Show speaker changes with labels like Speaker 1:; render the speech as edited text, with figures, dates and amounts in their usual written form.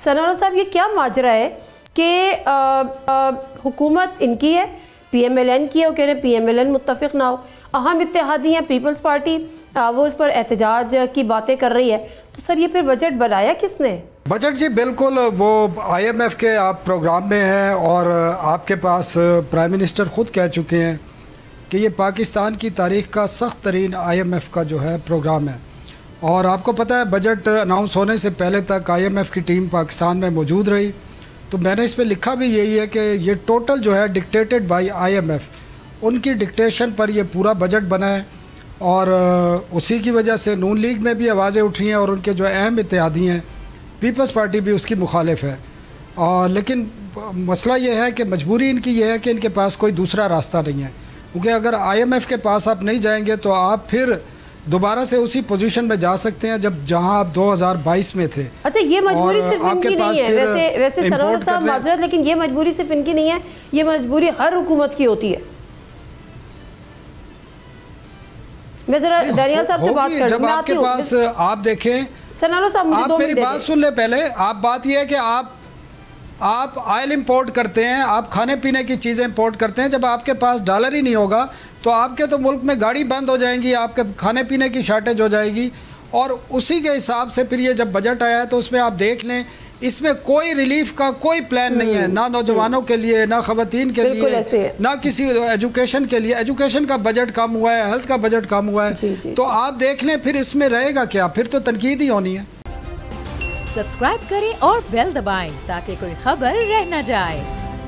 Speaker 1: سنارا صاحب یہ کیا ماجرا ہے کہ حکومت ان کی ہے، پی ایم ایل این کی ہے، وہ کہہ رہے ہیں پی ایم ایل این متفق نہ ہو، اہم اتحادی ہیں پیپلز پارٹی وہ اس پر احتجاج کی باتیں کر رہی ہے، تو سر یہ پھر بجٹ بنایا کس نے؟
Speaker 2: بجٹ جی بالکل وہ آئی ایم ایف کے آپ پروگرام میں ہیں، اور آپ کے پاس پرائم منسٹر خود کہہ چکے ہیں کہ یہ پاکستان کی تاریخ کا سخت ترین آئی ایم ایف کا جو ہے پروگرام ہے، اور آپ کو پتہ ہے بجٹ اناؤنس ہونے سے پہلے تک آئی ایم ایف کی ٹیم پاکستان میں موجود رہی، تو میں نے اس پہ لکھا بھی یہی ہے کہ یہ ٹوٹل جو ہے dictated by I M F, ان کی ڈکٹیشن پر یہ پورا بجٹ بنا ہے، اور اسی کی وجہ سے نون لیگ میں بھی آوازیں اٹھی ہیں، اور ان کے جو اہم اتحادی ہیں پیپلز پارٹی بھی اس کی مخالف ہے، اور لیکن مسئلہ یہ ہے کہ مجبوری ان کی یہ ہے کہ ان کے پاس کوئی دوسرا راستہ نہیں ہے، کیونکہ اگر آئی ایم ایف کے پاس آپ نہیں جائیں گے تو آپ پھر دوبارہ سے اسی پوزیشن میں جا سکتے ہیں جہاں آپ 2022 میں تھے۔
Speaker 1: اچھا یہ مجبوری صرف ان کی نہیں ہے، ویسے سنور صاحب معذرت، لیکن یہ مجبوری صرف ان کی نہیں ہے، یہ مجبوری ہر حکومت کی ہوتی ہے۔ میں ذرا دانیال صاحب سے بات کروں،
Speaker 2: جب آپ کے پاس آپ دیکھیں،
Speaker 1: سنور صاحب مجھے 2 منٹ
Speaker 2: آپ میری بات سن لیں پہلے، آپ بات یہ ہے کہ آپ آئل امپورٹ کرتے ہیں، آپ کھانے پینے کی چیزیں امپورٹ کرتے ہیں، جب آپ کے پاس ڈالر ہی نہیں ہوگا تو آپ کے تو ملک میں گاڑی بند ہو جائیں گی، آپ کے کھانے پینے کی شارٹیج ہو جائے گی، اور اسی کے حساب سے پھر یہ جب بجٹ آیا ہے تو اس میں آپ دیکھ لیں اس میں کوئی ریلیف کا کوئی پلان نہیں ہے، نہ نوجوانوں کے لیے، نہ خواتین کے لیے، نہ کسی ایجوکیشن کے لیے، ایجوکیشن کا بجٹ کم ہوا ہے، ہیلتھ کا بجٹ کم ہوا ہے، تو آپ دیکھ لیں پھر اس میں رہے گا کیا، پھر تو تنقید ہی ہونی ہے۔
Speaker 3: سبسکرائب کریں اور بیل دبائیں تاکہ کوئی خبر رہ نہ جائے۔